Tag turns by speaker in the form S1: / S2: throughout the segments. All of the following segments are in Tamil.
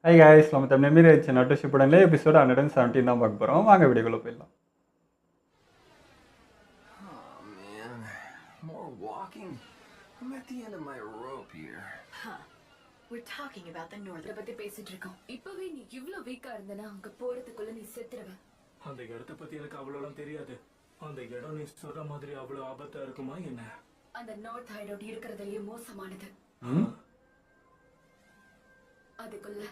S1: ஹை guys நம்ம தமிழ் மீறி ஆயிடுச்சு நட்டு ஷிப்புடன்ல எபிசோட் 117 தான் பார்க்க போகிறோம். வாங்க வீடியோக்குள்ள போயிடலாம்.
S2: Oh man, more walking? I'm at the end of my rope here.
S3: Huh. We're talking about the north. பத்தி பேசிட்டு இருக்கோம். இப்பவே நீ இவ்ளோ வீக்கா இருந்தனா அங்க போறதுக்குள்ள நீ செத்துருவ.
S4: அந்த இடத்தை பத்தி எனக்கு அவ்வளோலாம் தெரியாது. அந்த இடம் நீ சொல்ற மாதிரி அவ்வளோ ஆபத்தா இருக்குமா என்ன?
S3: அந்த நார்த் ஹைடவுட் இருக்கிறதுலயே மோசமானது. அதுக்குள்ள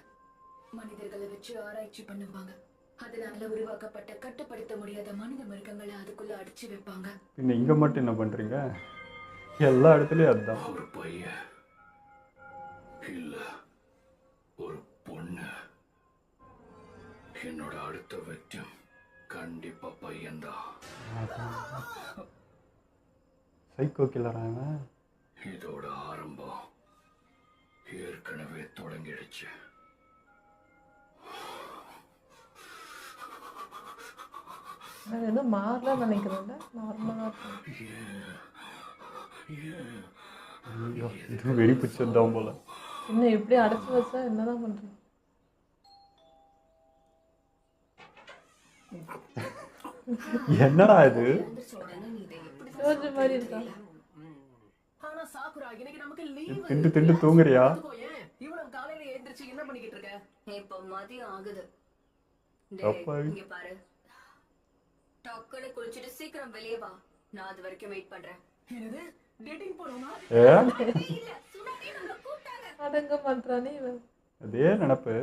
S3: மனிதர்களை வச்சு ஆராய்ச்சி பண்ணுவாங்க. அதனால உருவாக்கப்பட்ட கட்டுப்படுத்த முடியாத மனித மிருகங்களை அதுக்குள்ள அடிச்சு வைப்பாங்க.
S1: பின்ன இங்க மட்டும் என்ன பண்றீங்க? எல்லா இடத்துலயும் அதுதான்.
S2: ஒரு பையன் இல்ல ஒரு பொண்ணு. என்னோட அடுத்த வெற்றியம் கண்டிப்பா பையன்தான்.
S1: சைக்கோ கில்லராங்க.
S2: இதோட ஆரம்பம் ஏற்கனவே தொடங்கிடுச்சு.
S5: என்ன மாறலாம் நினைக்கிறேன். நார்மலா
S1: இது வெறி பிடிச்சதுதான் போல.
S5: இன்னும் எப்படி அடைச்சு வச்சா என்னதான் பண்றீங்க?
S1: என்னடா இது?
S5: யோசிச்ச மாதிரி இருக்கா?
S6: ஆனா சாக்குரா இன்னைக்கு நமக்கு லீவ்.
S1: திண்டு திண்டு தூங்குறியா?
S6: இவ்வளவு காலையில எழுந்திருச்சு என்ன பண்ணிக்கிட்டு இருக்க?
S3: இப்ப மதியம் ஆகுது.
S1: அப்பாவி.
S3: இங்க பாரு. டக்குனு குளிச்சிட்டு சீக்கிரம் வெளியே வா. நான் அது வரைக்கும் வெயிட் பண்றேன்.
S6: என்னது டேட்டிங் போறோமா?
S1: ஏ
S3: இல்ல சுனாமி நம்ம கூட்டாங்க.
S5: அடங்க பண்றானே இவன்.
S1: அதே நினப்பு.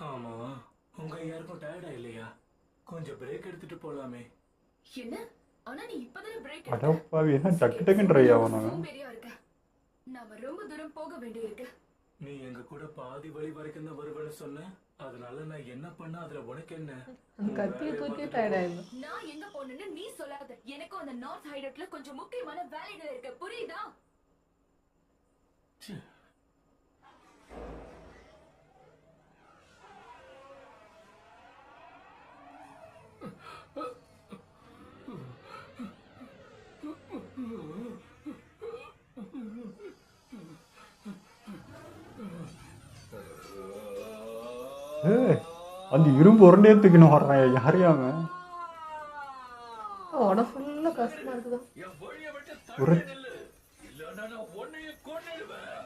S4: ஆமா, உங்க யாருக்கும் டயர்டா இல்லையா? கொஞ்சம் பிரேக் எடுத்துட்டு போலாமே.
S3: என்ன? ஆனா நீ இப்பதானே பிரேக்
S1: அடப்பாவி என்ன டக்கு டக்குன்னு ட்ரை ஆகணும்.
S3: சோம்பேறியா இருக்க. நாம ரொம்ப தூரம் போக வேண்டியிருக்கு.
S4: நீ எங்க கூட பாதி வழி வரைக்கும் தான் வருவேன்னு சொன்ன. அதனால நான் என்ன பண்ண அதுல உனக்கு என்ன?
S5: அந்த கத்தியை தூக்கி டயர்ட் ஆயிடும்.
S3: நான் எங்க போனேன்னு நீ சொல்லாத. எனக்கும் அந்த நார்த் ஹைடவுட்ல கொஞ்சம் முக்கியமான வேலைகள் இருக்கு. புரியுதா?
S4: ச்சே.
S1: அந்த இரும்பு உருண்டே தூக்கின்னு வர்றான். யாரையும் அவன்
S5: உடம்பு ஃபுல்லா கஷ்டமா இருக்குதா?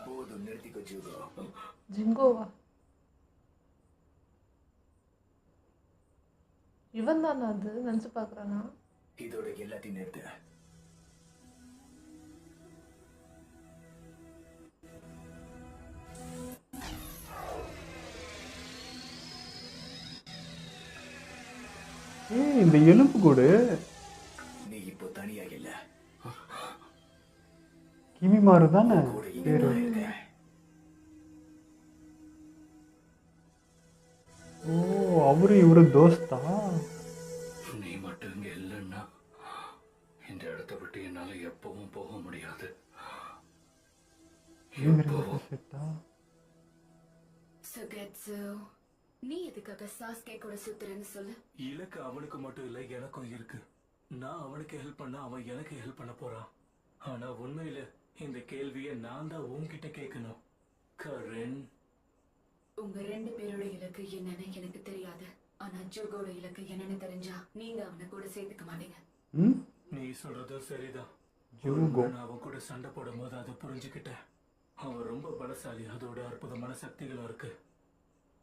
S2: போதும் நிறுத்திக்கோ ஜூகோ.
S5: ஜிங்கோவா? இவன் தானே அது நினைச்சு பாக்குறானா?
S2: இதோட எல்லாத்தையும் நிறுத்து.
S1: இந்த எலும்பு கூடு
S2: நீ இப்போ தனியா இல்ல.
S1: கிமி மாறு தானே
S2: கூட
S1: பேரு.
S2: நான் இருக்கேன்.
S1: ஓ அவரு இவரு தோஸ்தா.
S2: நீ மட்டும் இங்க இல்லைன்னா இந்த இடத்த விட்டு என்னால எப்பவும் போக முடியாது. எப்பவும்.
S1: செட்டா
S3: சுகட்சு, நீ எதுக்காக சாஸ்கே கூட சுத்துறேன்னு சொல்லு.
S4: இலக்கு அவனுக்கு மட்டும் இல்ல, எனக்கும் இருக்கு. நான் அவனுக்கு ஹெல்ப் பண்ண அவன் எனக்கு ஹெல்ப் பண்ண போறான். ஆனா உண்மையில இந்த கேள்வியை நான் தான் உன்கிட்ட கேட்கணும். கரண்,
S3: உங்க ரெண்டு பேரோட இலக்கு என்னன்னு எனக்கு தெரியாது. ஆனா ஜூகோட இலக்கு என்னன்னு தெரிஞ்சா நீங்க அவனை கூட சேர்த்துக்க மாட்டீங்க.
S4: நீ சொல்றதும் சரிதான்.
S1: ஜூகோ
S4: நான் அவன் கூட சண்டை போடும் போது அதை புரிஞ்சுக்கிட்டேன். அவன் ரொம்ப பலசாலி, அதோட அற்புதமான சக்திகளும் இருக்கு.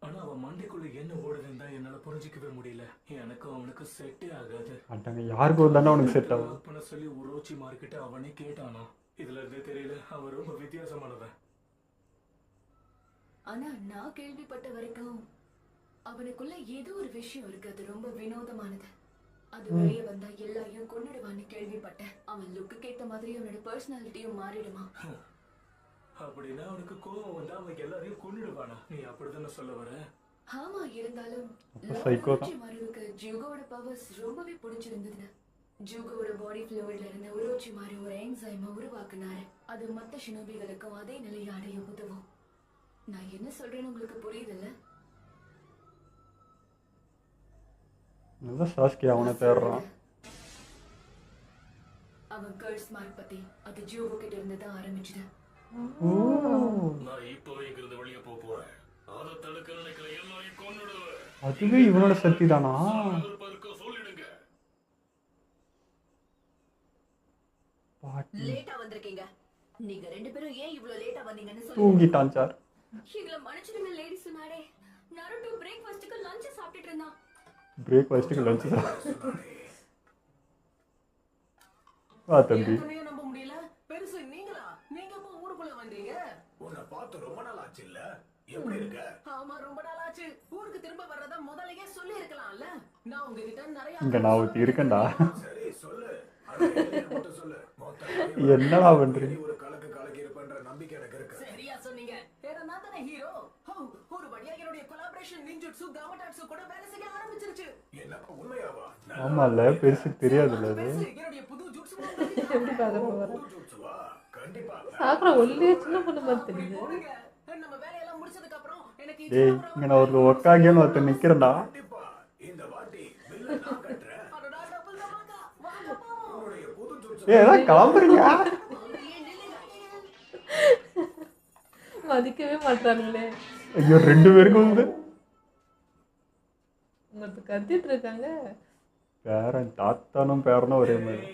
S4: ஆனா அவன் மண்டைக்குள்ள என்ன ஓடுதுன்னு தான் என்னால புரிஞ்சிக்கவே முடியல. எனக்கும் அவனுக்கு செட்டே ஆகாது.
S1: அட்டாங்க யாருக்கு வந்தானே அவனுக்கு செட் ஆகும்.
S4: பண்ண சொல்லி உரோச்சி மார்க்கிட்ட அவனே கேட்டானா. இதுல இருந்தே தெரியல அவன் ரொம்ப வித்தியாசமானவன்.
S3: ஆனா நான் கேள்விப்பட்ட வரைக்கும் அவனுக்குள்ள ஏதோ ஒரு விஷயம் இருக்கு. அது ரொம்ப வினோதமானது. அது வெளியே வந்தா எல்லாரையும் கொன்னுடுவான்னு கேள்விப்பட்டேன். அவன் லுக்கு ஏத்த மாதிரி அவனோட பர்சனாலிட்டியும் மாறிடுமா?
S4: அப்படின்னா அவனுக்கு கோபம் வந்தா அவன் எல்லாரையும் கொன்னுடுவானா? நீ அப்படிதானே சொல்ல வர?
S3: ஆமா, இருந்தாலும்
S1: psycho தான்.
S3: மாருவுக்கு ஜூகோட பவர்ஸ் ரொம்பவே பிடிச்சிருந்தது. ஜூகோட பாடி ஃப்ளூயிட்ல இருந்து உரோச்சி மாரி ஒரு என்சைமை உருவாக்குனாரு. அது மத்த ஷினோபிகளுக்கும் அதே நிலையை அடைய உதவும். நான் என்ன சொல்றேன்னு உங்களுக்கு புரியுதுல்ல?
S1: நல்லா சாஸ்கி அவனை தேடுறான்.
S3: அவன் கர்ஸ் மார்க் பத்தி அது ஜூகோ கிட்ட இருந்து தான் ஆரம்பிச்சது.
S1: ஓ
S2: நான் இப்போ இங்கிருந்து வெளியே போறேன். அதை தடுக்க நினைக்கிற எல்லாரையும் கொன்னுடுவேன்.
S1: அதுவே இவனோட சக்தி தானா?
S2: இருக்க சொல்லிடுங்க.
S1: பாட்டி
S3: லேட்டா வந்திருக்கீங்க. நீங்க ரெண்டு பேரும் ஏன் இவ்வளவு லேட்டா வந்தீங்கன்னு சொல்லுங்க.
S1: தூங்கிட்டான் சார்.
S3: எங்களை மன்னிச்சிடுங்க லேடி சொன்னாடே. நருட்டோ பிரேக்ஃபாஸ்ட்க்கு லஞ்ச் சாப்பிட்டுட்டு இருந்தான்.
S1: பிரேக்ஃபாஸ்ட்டுக்கு லஞ்சு தான். வா தம்பி.
S6: என்னையே நம்ப முடியல. பெருசு நீங்களா? நீங்க எப்போ ஊருக்குள்ள வந்தீங்க?
S2: உன்னை பார்த்து ரொம்ப நாள் ஆச்சு இல்ல? எப்படி இருக்க?
S6: ஆமா, ரொம்ப நாள் ஆச்சு. ஊருக்கு திரும்ப வர்றதா முதல்லயே சொல்லி இருக்கலாம்ல. நான் உங்ககிட்ட நிறைய
S1: இங்க நான் ஒருத்தி இருக்கேன்டா.
S2: சரி சொல்லு. ஆனா என்னைய மட்டும் சொல்லு.
S1: என்னடா பண்றீங்க?
S2: ஒரு கலக்கு கலக்கி இருப்பேன்ற நம்பிக்கை எனக்கு இருக்கு.
S6: சரியா சொன்னீங்க. ஏன்னா நான் தானே ஹீரோ. ஒரு வழியா என்னுடைய கொலாபரேஷன் நிஞ்சுட்சு காமடாட்சு கூட வேலை செய்ய ஆரம்பிச்சிருச்சு.
S2: என்னப்பா உண்மையாவா?
S1: ஆமால பெருசுக்கு தெரியாதுல்ல அது.
S6: பெருசு, என்னுடைய புது ஜுட்சு
S5: எப்படி பார்க்குறோம் வர
S2: ஜூட்சுவா? கண்டிப்பா.
S5: சாக்குற ஒல்லியே சின்ன பொண்ணு மாதிரி தெரியுது.
S6: போடுங்க. நம்ம வேலையெல்லாம் முடிச்சதுக்கு அப்புறம் எனக்கு
S1: டேய் இங்க நான் ஒரு ஒக்காகியன்னு ஒருத்தன் நிக்கிறேன்டா.
S2: கண்டிப்பா. இந்த வாட்டி பில்ல நான் கட்டுறேன்.
S6: அடடா, டபுள் தமாக்கா. வாங்க போவோம்.
S2: உன்னுடைய புது ஜூட்சு
S1: ஏய் ஏதாவது கிளம்புறீங்க?
S5: மதிக்கவே மாட்டாங்களே.
S1: ஐயோ 2 பேருக்கும் வந்து
S5: ஒருத்தர் கத்திட்டு இருக்காங்க.
S1: பேரன் தாத்தானும் பேரனும் ஒரே மாதிரி.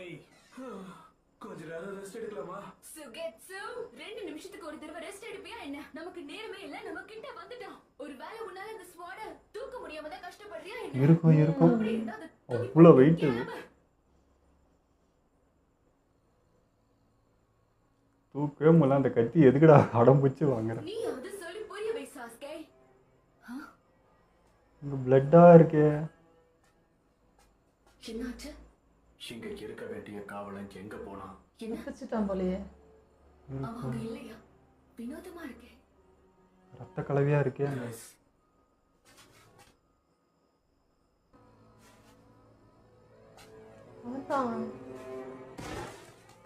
S4: கொஞ்ச நேரம் ரெஸ்ட் எடுக்கலாமா?
S3: சுகெட்சு 2 நிமிஷத்துக்கு ஒரு தடவை ரெஸ்ட் எடுப்பியா என்ன? நமக்கு நேரமே இல்ல. நம்ம கிட்ட வந்துட்டோம். ஒரு வேளை உன்னால இந்த ஸ்வாட தூக்க முடியாம தான் கஷ்டப்படுறியா என்ன?
S1: இருக்கும் இருக்கும்.
S3: அப்படி இருந்தா அது
S1: அவ்வளோ வெயிட் அது. தூக்கவே முடியல. அந்த கத்தி எதுக்குடா அடம் பிடிச்சி வாங்குறேன்?
S3: நீ அது சொல்லி புரிய வை சாஸ்கே.
S1: இங்க பிளட்டா இருக்கே.
S3: என்னாச்சு?
S2: இங்க இருக்க வேண்டிய காவலன் எங்க போனா?
S3: என்ன?
S5: வச்சுட்டான் போலயே.
S3: அவங்க இல்லையா? வினோதமா இருக்கே.
S1: ரத்த கலவையா இருக்கே.
S4: Nice.
S5: அதான்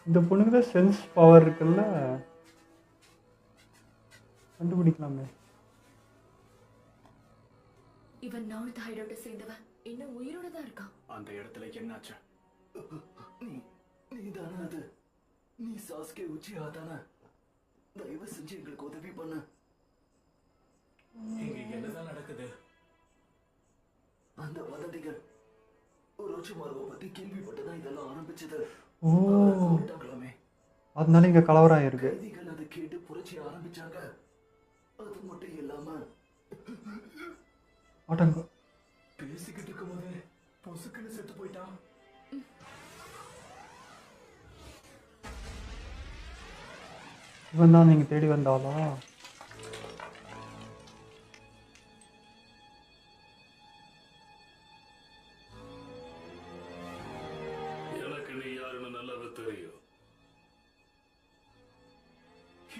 S1: இந்த பொண்ணுக்கு தான் சென்ஸ் பவர் இருக்குல்ல, கண்டுபிடிக்கலாமே.
S3: இவன் நார்த் ஹைடோட சேர்ந்தவன். இன்னும் உயிரோட தான் இருக்கான்.
S2: அந்த இடத்துல என்னாச்சு? நீ தானே அது? நீ சாஸ்கே உச்சியா தானே? தயவு செஞ்சு எங்களுக்கு உதவி பண்ணு.
S4: இங்க என்னதான் நடக்குது?
S2: அந்த வதந்திகள் ரோச்சிமாருவை பத்தி கேள்விப்பட்டுதான் இதெல்லாம் ஆரம்பிச்சது.
S1: ஓ
S2: சொல்லிட்டாங்களாமே.
S1: அதனால இங்க கலவரம் ஆயிருக்கு.
S2: கைதிகள் அதை கேட்டு புரட்சி ஆரம்பிச்சாங்க. அது மட்டும் இல்லாம
S1: ஆட்டங்க
S4: பேசிக்கிட்டு இருக்கும்போது பொசுக்குன்னு செத்து போயிட்டான்.
S1: இவன் தான் நீங்க தேடி வந்தாளா?
S2: எனக்கு நீ யாருன்னு நல்லாவே தெரியும்.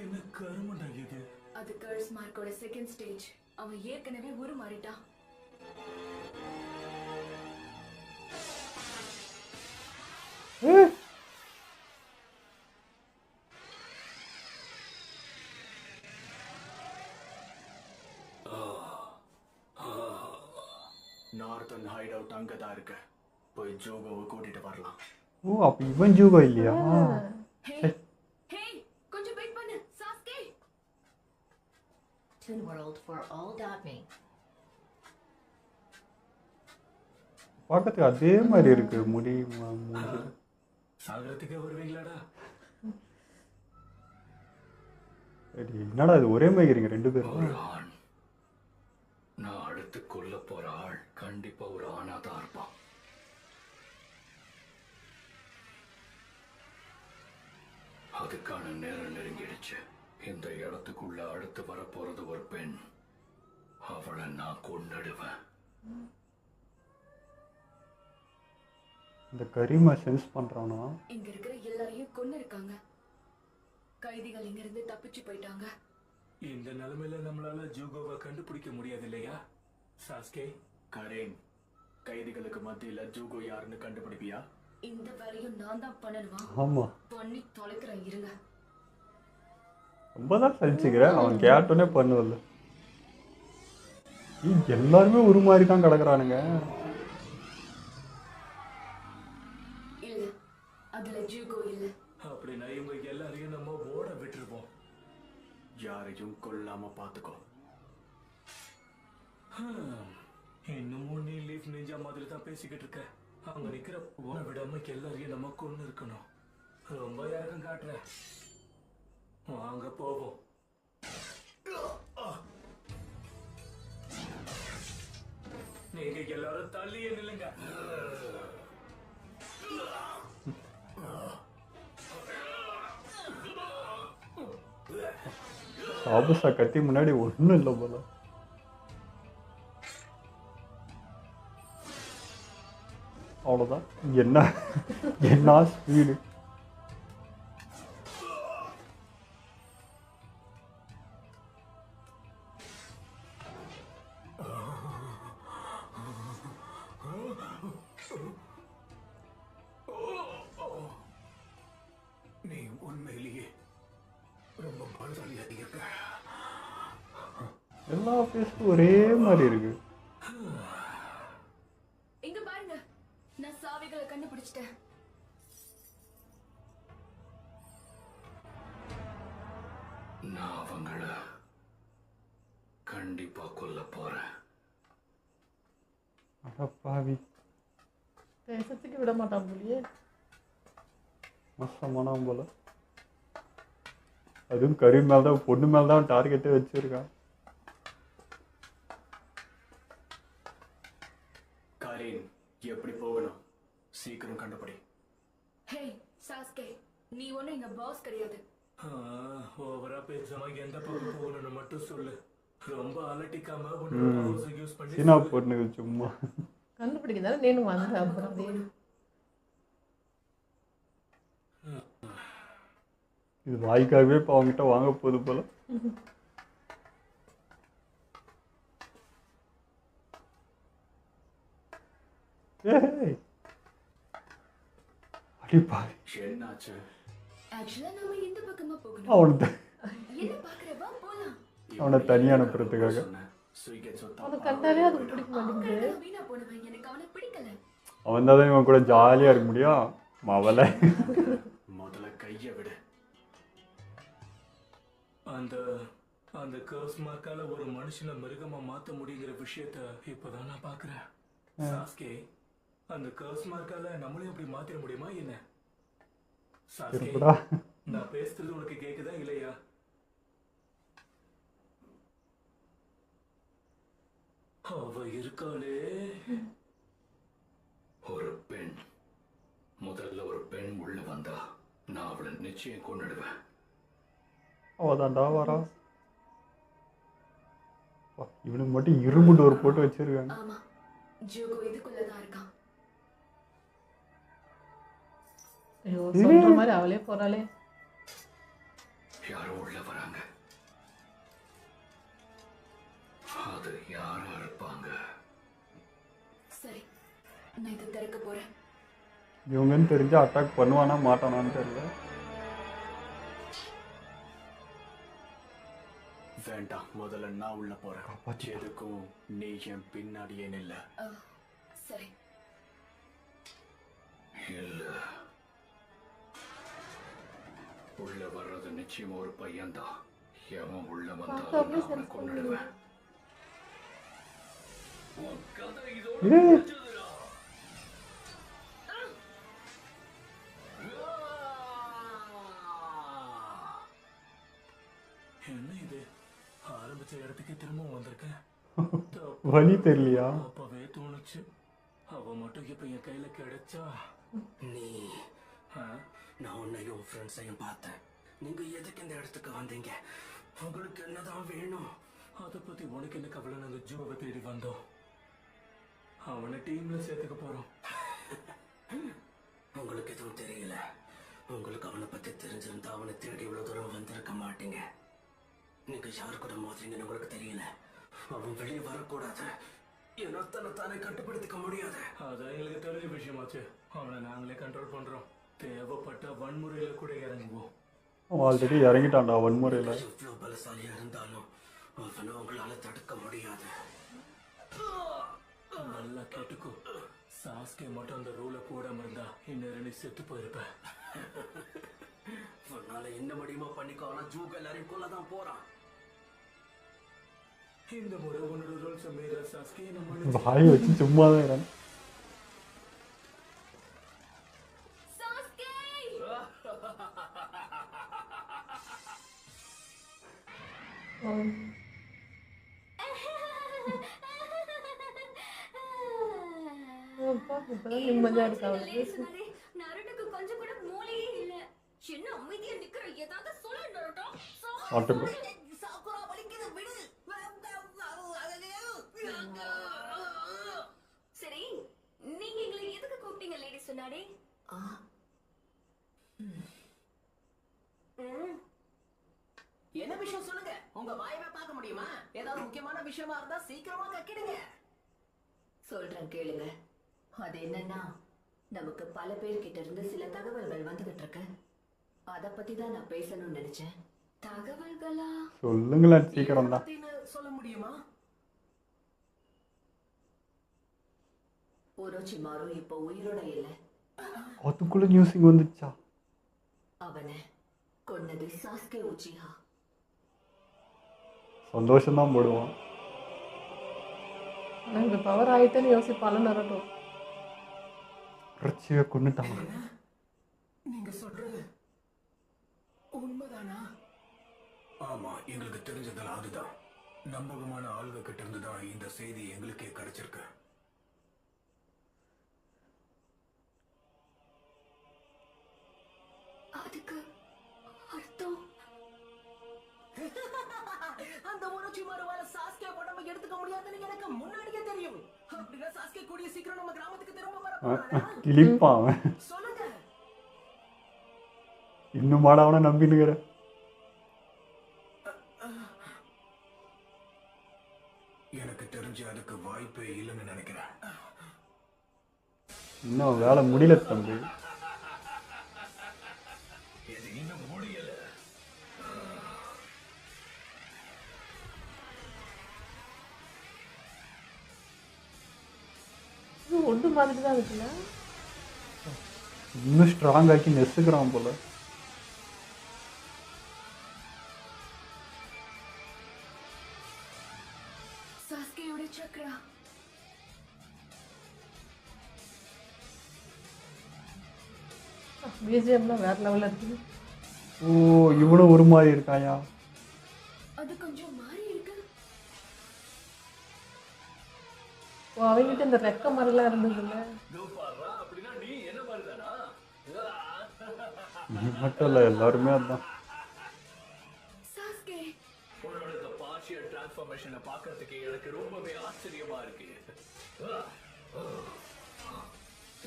S4: என்ன கருமண்டா இது?
S3: அது கர்ஸ் மார்க்கோட செகண்ட் ஸ்டேஜ். அவன் ஏற்கனவே உருமாறிட்டான்.
S2: நார்த்தன் ஹைட் அவுட் அங்கதான் இருக்கு. போய் ஜோகோவை கூட்டிட்டு வரலாம்.
S1: ஓ அப்ப இவன் ஜூகோ இல்லையா?
S3: ஹே ஹே, கொஞ்சம் வெயிட் பண்ணு Sasuke.
S7: Toon World for all me.
S1: பார்க்கறதுக்கு அதே மாதிரி இருக்கு முடி மூஞ்சி.
S4: சாகரத்துக்கே வருவீங்களாடா?
S1: சரி, என்னடா இது ஒரே மாதிரி இருங்க 2 பேரும்.
S2: ஒரு ஆண். நான் அடுத்து கொல்ல போற ஆள் கண்டிப்பா ஒரு ஆணா தான் இருப்பான். அதுக்கான நேரம் நெருங்கிடுச்சு. இந்த இடத்துக்குள்ள அடுத்து வரப்போறது ஒரு பெண். அவளை நான் கொன்னுடுவேன்.
S1: இந்த கரிமா சென்ஸ் பண்றானா?
S3: இங்க இருக்கிற எல்லாரையும் கொன்னு இருக்காங்க. கைதிகள் இங்க இருந்து தப்பிச்சு போயிட்டாங்க.
S4: இந்த நிலைமையில நம்மளால ஜூகோவை கண்டுபிடிக்க முடியாது இல்லையா சாஸ்கே?
S2: கரேன், கைதிகளுக்கு மத்தியில ஜூகோ யாருன்னு கண்டுபிடிப்பியா?
S3: இந்த வேலையும் நான் தான் பண்ணணுமா?
S1: ஆமா,
S3: பண்ணி தொலைக்கிறேன் இருங்க.
S1: ரொம்ப தான் சலிச்சுக்கிறேன். அவன் கேட்டோன்னே பண்ணுவல்ல. எல்லாருமே ஒரு மாதிரி தான் கிடக்குறானுங்க.
S3: இல்ல, அதுல ஜூகோ இல்ல.
S4: அப்படின்னா இவங்க எல்லாரையும் நம்ம ஓட விட்டுருவோம். யாரையும் கொல்லாம பாத்துக்கோ. இன்னமும் நீ லீஃப் நெஞ்சா மாதிரி தான் பேசிக்கிட்டு இருக்க. அங்க நிக்கிற போன விடாம எல்லாரையும் நம்ம கொண்டு இருக்கணும். ரொம்ப யாருக்கும் காட்டுற. வாங்க போவோம். நீங்க எல்லாரும் தள்ளியே நில்லுங்க.
S1: சாபுசா கத்தி முன்னாடி ஒன்றும் இல்லை போல. அவ்வளோதான். என்ன என்ன ஸ்பீடு.
S4: நீ உண்மையிலேயே ரொம்ப பலசாலியா இருக்க.
S1: எல்லா ஃபேஸும் ஒரே மாதிரி இருக்கு.
S3: இங்க பாருங்க, நான் சாவிகளை கண்டுபிடிச்சிட்டேன்.
S2: நான் அவங்கள கண்டிப்பா கொல்ல போறேன்.
S1: அடப்பாவி,
S5: பேசத்துக்கு விட மாட்டான் போலியே.
S1: மோசமானவன் போல. அதுவும் கறி மேல்தான் பொண்ணு மேல்தான் டார்கெட்டே வச்சிருக்கான்.
S4: காரின், எப்படி போகணும்? சீக்கிரம் கண்டுபிடி.
S3: ஹே சாஸ்கே, நீ ஒண்ணு எங்க பாஸ் கிடையாது.
S4: ஓவரா பேசாம எந்த பக்கம் போகணும்னு மட்டும் சொல்லு. ரொம்ப அலட்டிக்காம உன்னோட பவர்ஸை யூஸ் பண்ணி
S1: சீனா பொண்ணு சும்மா
S5: கண்டுபிடிக்கிறதால நேனும் வந்தேன். அப்புறம் அதே
S1: இது வாய்க்காகவே இப்போ அவங்ககிட்ட வாங்க போகுது போல. அடிப்பாவி,
S4: என்னாச்சு?
S3: ஆக்சுவலா நாம இந்த பக்கமா போகணும்.
S1: அவனை
S3: என்ன பாக்குறவா போலாம்.
S1: அவனை தனியா அனுப்புறதுக்காக.
S5: அவனை கண்டாலே அதுக்கு பிடிக்க மாட்டேங்குது.
S3: கடவுள் வீணா போனவன், எனக்கு அவனை பிடிக்கல.
S1: அவன் தான் இவன் கூட ஜாலியா இருக்க முடியும். மவலை
S4: முதல்ல கைய விடு. அந்த அந்த கர்ஸ் மார்க்கால ஒரு மனுஷனை மிருகமா மாத்த முடியுங்கிற விஷயத்த இப்பதான் நான் பாக்குறேன். சாஸ்கே, அந்த கர்ஸ் மார்க்கால நம்மளையும் அப்படி மாத்திர முடியுமா என்ன? சாஸ்கே,
S1: இருப்படா.
S4: நான் பேசுறது உனக்கு கேக்குதா இல்லையா? அவ இருக்காளே.
S2: ஒரு பெண், முதல்ல ஒரு பெண் உள்ள வந்தா நான் அவளை நிச்சயம் கொன்னுடுவேன்.
S1: அவதான்டா வரா. இவனுக்கு மட்டும் இரும்பு டோர் போட்டு வச்சிருக்காங்க.
S3: ஆமா, ஜோகோ இதுக்குள்ளதான் இருக்கான்.
S5: ஐயோ, சொல்ற மாதிரி அவளே போறாளே.
S2: யாரோ உள்ள வராங்க. அது யாரா இருப்பாங்க?
S3: சரி, நான் இதை திறக்க போறேன்.
S1: இவங்கன்னு தெரிஞ்சு அட்டாக் பண்ணுவானா மாட்டானான்னு தெரியல.
S4: வேண்டாம், முதல்ல நான் உள்ள போறேன். எதுக்கும் நீ என் பின்னாடியே நில்ல.
S3: சரி.
S2: இல்ல, உள்ள வர்றது நிச்சயமா ஒரு பையன்தான். எவன் உள்ள வந்தாலும் நான் அவனை கொன்னுடுவேன். உன் கதை இதோட முடிஞ்சதுடா.
S4: என்ன இது? ஆரம்பிச்ச இடத்துக்கு திரும்பவும் வந்திருக்கேன்.
S1: வழி தெரியலையா?
S4: அப்பவே தோணுச்சு, அவ மட்டும் இப்ப என் கையில கிடைச்சா.
S8: நீ நான் உன்னையும் ஃப்ரெண்ட்ஸையும் பார்த்தேன். நீங்க எதுக்கு இந்த இடத்துக்கு வந்தீங்க? உங்களுக்கு என்னதான் வேணும்?
S4: அதை பத்தி உனக்கு என்ன கவலை? நாங்க ஜூவை தேடி வந்தோம். அவனை டீம்ல சேர்த்துக்க போறோம்.
S8: உங்களுக்கு எதுவும் தெரியல. உங்களுக்கு அவனை பத்தி தெரிஞ்சிருந்தா அவனை தேடி இவ்வளவு தூரம் வந்திருக்க மாட்டீங்க. நீங்க யாரு கூட மோதுறீங்கன்னு உங்களுக்கு தெரியல. அவன் வெளியே வரக்கூடாது. ஏன்னா தன்னைத்தானே கட்டுப்படுத்திக்க முடியாது.
S4: அதான் எங்களுக்கு தெரிஞ்ச விஷயமாச்சு. அவனை நாங்களே கண்ட்ரோல் பண்றோம். தேவைப்பட்ட வன்முறையில கூட இறங்குவோம்.
S1: அவன் ஆல்ரெடி இறங்கிட்டான்டா வன்முறையில.
S8: எவ்வளவு பலசாலியா இருந்தாலும் அவனை உங்களால தடுக்க முடியாது.
S4: நல்லா கேட்டுக்கோ. சாஸ்கே மட்டும் அந்த ரூலை போடாம இருந்தா இன்னும் நீ செத்து போயிருப்ப.
S8: உன்னால என்ன முடியுமோ பண்ணிக்கோ, ஆனா ஜூக் எல்லாரையும் கொல்லதான் போறான்.
S4: இந்த முறை உன்னோட ரூல்ஸ் மீற சாஸ்கே நம்ம
S1: வாய் வச்சு சும்மா தான் இருக்கான்.
S3: சாஸ்கே
S5: இப்பதான் நிம்மதியா இருக்கா அவளுக்கு.
S3: லேடி சொன்னாரே, நருட்டுக்கு கொஞ்சம் கூட மூளையே இல்ல. என்ன அமைதியா நிக்கிற? ஏதாவது சொல்லு நருட்டோ.
S1: ஆட்டுக்கோ.
S6: சாக்குரா வலிக்குது, விடு.
S3: சரி, நீங்க எங்களை எதுக்கு கூப்பிட்டீங்க லேடி சொன்னாரே?
S6: என்ன விஷயம் சொல்லுங்க. உங்க வாயவே பார்க்க முடியுமா? ஏதாவது முக்கியமான விஷயமா இருந்தா சீக்கிரமா கக்கிடுங்க.
S3: சொல்றேன் கேளுங்க. அது என்னன்னா, நமக்கு பல பேர்கிட்ட இருந்து சில தகவல்கள் வந்துகிட்டு இருக்கு. அத பத்தி தான் நான் பேசணும்னு நினைச்சேன். தகவல்களா?
S1: சொல்லுங்களேன் சீக்கிரம் தான்.
S6: சொல்ல முடியுமா?
S3: ஒரோச்சிமாரு இப்போ உயிரோட இல்ல.
S1: அதுக்குள்ள நியூஸிங் வந்துச்சா?
S3: அவனை கொன்னது சாஸ்கே உச்சிஹா.
S1: சந்தோஷம்தான் போடுவான்.
S5: ஆனா இப்ப பவர் ஆயிட்டேன்னு யோசிப்பாலும் நரட்டும்.
S1: பிரச்சனையை கொண்டுட்டான்.
S6: நீங்க சொல்றது உண்மைதானா?
S2: ஆமா, எங்களுக்கு தெரிஞ்சதால அதுதான். நம்பகமான ஆள்க கிட்ட இருந்து தான் இந்த செய்தி எங்களுக்கே கிடைச்சிருக்கு.
S3: அதுக்கு அர்த்தம்
S6: அந்த உணர்ச்சி மறுவால சாஸ்கே உடம்ப எடுத்துக்க முடியாதுன்னு எனக்கு முன்னாடியே தெரியும். அப்படின்னா சாஸ்கே கூடிய சீக்கிரம் நம்ம கிராமத்துக்கு திரும்ப வர போறானா?
S1: கிளிப்பான் அவன்.
S6: சொல்லுங்க.
S1: இன்னும் மாடவனை நம்பினுக்கிற.
S2: எனக்கு தெரிஞ்சு அதுக்கு வாய்ப்பே இல்லைன்னு நினைக்கிறேன்.
S1: இன்னும் வேலை முடியல தம்பி.
S2: இது இன்னும் முடியல.
S5: இது ஒன்று மாதிரி தான் இருக்குல்ல.
S1: இன்னும் ஸ்ட்ராங் ஆக்கி நெசுக்கிறான் போல.
S3: சாஸ்கேயோட சக்ரா.
S5: பிஜிஎம்லாம் வேற லெவலில் இருக்குது.
S1: ஓ, இவனும் ஒரு மாதிரி இருக்காயா?
S3: அது கொஞ்சம் மாறி இருக்கு.
S5: ஓ, அவங்ககிட்ட இந்த ரெக்க மாதிரிலாம் இருந்ததுல்ல.
S4: அப்படின்னா நீ என்ன மாதிரிதானா?
S1: நீ மட்டும் இல்லை, எல்லாருமே அதுதான்.
S3: சாஸ்கே
S4: உன்னோட இந்த பார்ஷியல் டிரான்ஸ்ஃபர்மேஷனை பார்க்கறதுக்கு எனக்கு ரொம்பவே ஆச்சரியமா இருக்கு.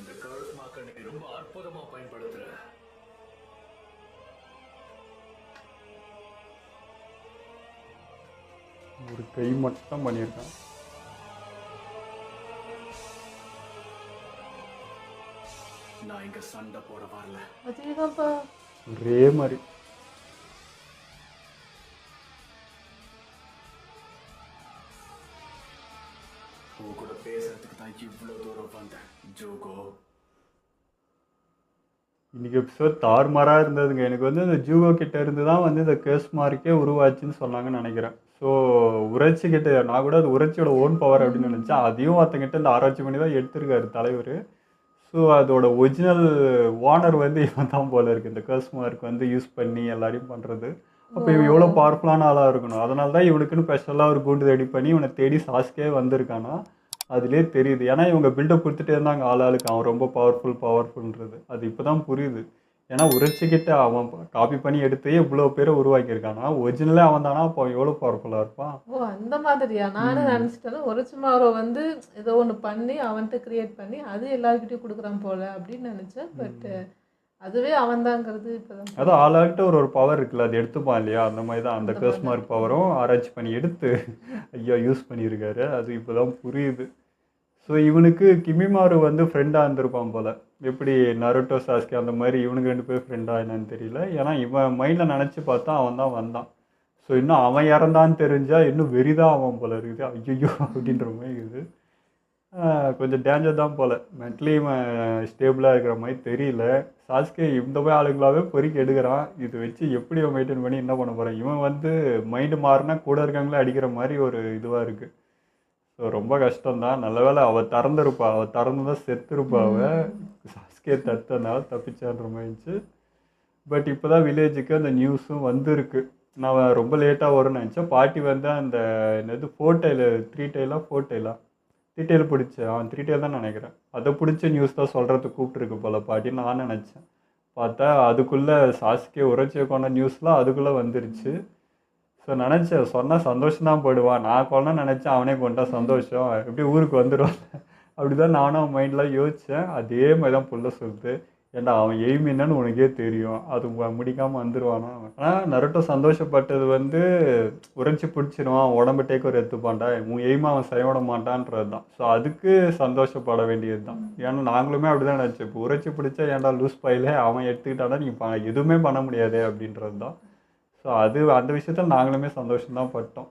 S4: இந்த கர்ஸ் மார்க்க நீ ரொம்ப அற்புதமா பயன்படுத்துற.
S1: ஒரு கை மட்டும் பண்ணியிருக்கான்.
S2: நான் இங்க சண்டை போட வரல.
S5: அதேதான்ப்பா.
S1: ஒரே மாதிரி.
S2: உன் கூட பேசுறதுக்கு தான் இவ்வளவு தூரம் வந்தேன் ஜோகோ.
S1: இன்னைக்கு எபிசோட் தாறுமாறாக இருந்ததுங்க. எனக்கு வந்து இந்த ஜூகோ கிட்ட இருந்து தான் வந்து இந்த கேஸ் மார்க்கே உருவாச்சுன்னு சொன்னாங்கன்னு நினைக்கிறேன். ஸோ உரைச்சி கிட்ட நான் கூட அது உரைச்சியோட ஓன் பவர் அப்படின்னு நினச்சேன். அதையும் ஒருத்தங்கிட்ட இந்த ஆராய்ச்சி பண்ணி தான் எடுத்திருக்காரு தலைவர். ஸோ அதோட ஒரிஜினல் ஓனர் வந்து இவன் தான் போல இருக்குது. இந்த கேஸ் மார்க் வந்து யூஸ் பண்ணி எல்லாரையும் பண்ணுறது. அப்போ இவன் எவ்வளோ பவர்ஃபுல்லான ஆளாக இருக்கணும். அதனால தான் இவனுக்குன்னு ஸ்பெஷலாக ஒரு கூண்டு ரெடி பண்ணி இவனை தேடி சாஸ்கே வந்திருக்கானா அதுலேயே தெரியுது. ஏன்னா இவங்க பில்டப் கொடுத்துட்டே இருந்தாங்க ஆளாளுக்கு அவன் ரொம்ப பவர்ஃபுல்ன்றது. அது இப்போ தான் புரியுது. ஏன்னா உரைச்சிக்கிட்ட அவன் காப்பி பண்ணி எடுத்தே இவ்வளோ பேரை உருவாக்கியிருக்கானா. ஒரிஜினலே அவன் தானா, அப்போ அவன் எவ்வளோ பவர்ஃபுல்லாக இருப்பான்.
S5: ஓ, அந்த மாதிரியா? நானும் நினச்சிட்டேன்னா ஒரோச்சிமாரு வந்து ஏதோ ஒன்று பண்ணி அவன்கிட்ட கிரியேட் பண்ணி அது எல்லாருக்கிட்டையும் கொடுக்குறான் போல அப்படின்னு நினச்சேன். பட் அதுவே அவன் தாங்கிறது இப்போதான்.
S1: அதான் ஆளாகிட்ட ஒரு பவர் இருக்குல்ல, அது எடுத்துப்பான் இல்லையா? அந்த மாதிரி தான் அந்த கேஸ் மார்க் பவரும் ஆராய்ச்சி பண்ணி எடுத்து ஐயா யூஸ் பண்ணியிருக்காரு. அது இப்போ தான் புரியுது. ஸோ இவனுக்கு கிமிமாரு வந்து ஃப்ரெண்டாக இருந்திருப்பான் போல். எப்படி நருட்டோ சாஸ்கே அந்த மாதிரி இவனுக்கு 2 பேர் ஃப்ரெண்டாக என்னன்னு தெரியல. ஏன்னா இவன் மைண்டில் நினச்சி பார்த்தா அவன் தான் வந்தான். ஸோ இன்னும் அவன் இறந்தான்னு தெரிஞ்சால் இன்னும் வெறிதான் அவன் போல இருக்குது. ஐயோ அப்படின்ற மாதிரி இருக்குது. கொஞ்சம் டேஞ்சர் தான் போல். மென்டலி ஸ்டேபிளாக இருக்கிற மாதிரி தெரியல. சாஸ்கே இந்த மாதிரி ஆளுங்களாவே பொறுக்கி எடுக்கிறான். இது வச்சு எப்படி அவன் மெயின்டைன் பண்ணி என்ன பண்ண போகிறான்? இவன் வந்து மைண்டு மாறினா கூட இருக்கவங்களே அடிக்கிற மாதிரி ஒரு இதுவாக இருக்குது. ஸோ ரொம்ப கஷ்டம்தான். நல்ல வேளை அவள் திறந்துருப்பா. அவள் திறந்து தான் செத்துருப்பா. அவள் சாஸ்கே தடுத்தனால தப்பிச்சான்ற மாதிரி இருந்துச்சு. பட் இப்போ தான் வில்லேஜுக்கு அந்த நியூஸும் வந்திருக்கு. நான் ரொம்ப லேட்டாக வரும்னு நினச்சேன். பாட்டி வந்து அந்த என்னது 4 டைல் 3 டைலா 4 டைலா 3 டைல் பிடிச்சேன். அவன் 3 டைல் தான் நினைக்கிறேன். அதை பிடிச்ச நியூஸ் தான் சொல்கிறதுக்கு கூப்பிட்டுருக்கு போல பாட்டின்னு நான் நினச்சேன். பார்த்தா அதுக்குள்ளே சாஸ்கே உரைச்சியை கொண்ட நியூஸ்லாம் அதுக்குள்ளே வந்துருச்சு. ஸோ நினச்சேன் சொன்னால் சந்தோஷம் போடுவான். நான் கொள்ள நினச்சேன் அவனே கொண்டா சந்தோஷம் எப்படி ஊருக்கு வந்துடுவான் அப்படி தான் நானும் அவன் மைண்டில் யோசித்தேன். அதே மாதிரி தான் புள்ள சொல்லுது. ஏன்டா அவன் எய்ம் என்னன்னு உனக்கே தெரியும். அது முடிக்காமல் வந்துடுவானா. ஆனால் நருட்டோ சந்தோஷப்பட்டது வந்து உரைச்சி பிடிச்சிருவான், உடம்பு டேக்கர் எடுத்துப்பான்டா, உன் எய்மை அவன் செய்ய விட மாட்டான்றது தான். ஸோ அதுக்கு சந்தோஷப்பட வேண்டியது தான். ஏன்னா நாங்களுமே அப்படி தான் நினச்சோம். இப்போ உரைச்சி பிடிச்சா ஏன்டா லூஸ் பையில அவன் எடுத்துக்கிட்டானா நீ எதுவுமே பண்ண முடியாது அப்படின்றது தான். ஸோ அது அந்த விஷயத்தில் நாங்களுமே சந்தோஷம்தான் பட்டோம்.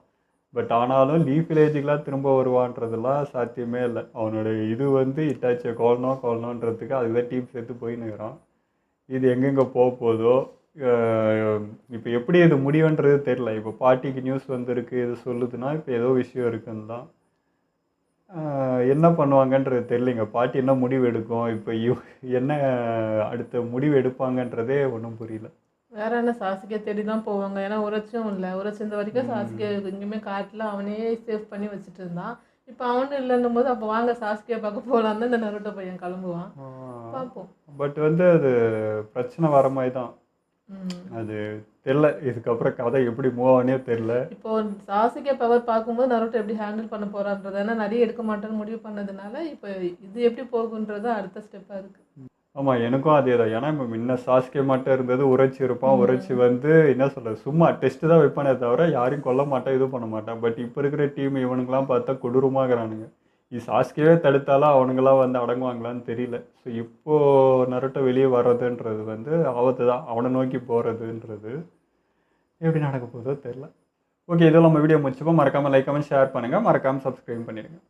S1: பட் ஆனாலும் லீஃப் வில்லேஜுக்கெலாம் திரும்ப வருவான்றதுலாம் சாத்தியமே இல்லை. அவனோட இது வந்து இட்டாச்சியை கொல்லணுன்றதுக்கு அதுதான் டீம் சேர்த்து போயின்னுக்கிறான். இது எங்கெங்கே போகுதோ இப்போ எப்படி இது முடிவுன்றது தெரில. இப்போ பாட்டிக்கு நியூஸ் வந்திருக்கு இது சொல்லுதுன்னா இப்போ ஏதோ விஷயம் இருக்குன்னு தான். என்ன பண்ணுவாங்கன்றது தெரியலைங்க. பாட்டி என்ன முடிவு எடுக்கும், இப்போ என்ன அடுத்த முடிவு எடுப்பாங்கன்றதே ஒன்றும் புரியல.
S5: வேற என்ன சாஸ்கே தேடி தான் போவாங்க. ஏன்னா உரைச்சும் இல்லை. உரைச்சு இந்த வரைக்கும் சாஸ்கே எங்கேயுமே காட்டில் அவனே சேவ் பண்ணி வச்சுட்டு இருந்தான். இப்போ அவனு இல்லைன்னும் போது அப்போ வாங்க சாஸ்கே பார்க்க போகலான்னு தான் இந்த நருட்டோ பையன் கிளம்புவான். பார்ப்போம்.
S1: பட் வந்து அது பிரச்சனை வர மாதிரி தான். அது தெரில. இதுக்கப்புறம் கதை எப்படி மூவ் ஆனே தெரில.
S5: இப்போ சாஸ்கே பவர் பார்க்கும்போது நருட்டோ எப்படி ஹேண்டில் பண்ண போறான்றது, ஏன்னா நிறைய எடுக்க மாட்டேன்னு முடிவு பண்ணதுனால இப்போ இது எப்படி போகுன்றது அடுத்த ஸ்டெப்பாக இருக்குது.
S1: ஆமாம் எனக்கும் அதே தான். ஏன்னா இப்போ முன்ன சாஸ்கே மட்டும் இருந்தது உரைச்சி இருப்பான். உரைச்சி வந்து என்ன சொல்கிறது சும்மா டெஸ்ட்டு தான் வைப்பானே தவிர யாரையும் கொல்ல மாட்டான் இது பண்ண மாட்டான். பட் இப்போ இருக்கிற டீம் இவனுங்களாம் பார்த்தா கொடூரமாகறானுங்க. இது சாஸ்கேவே தடுத்தாலும் அவனுங்களாம் வந்து அடங்குவாங்களான்னு தெரியல. ஸோ இப்போது நருட்டோ வெளியே வர்றதுன்றது வந்து ஆபத்து தான். அவனை நோக்கி போகிறதுன்றது எப்படி நடக்க போதோ தெரில. ஓகே இதெல்லாம் நம்ம வீடியோ முடிச்சுப்போம். மறக்காமல் லைக் கமெண்ட் ஷேர் பண்ணுங்கள். மறக்காமல் சப்ஸ்கிரைப் பண்ணிடுங்க.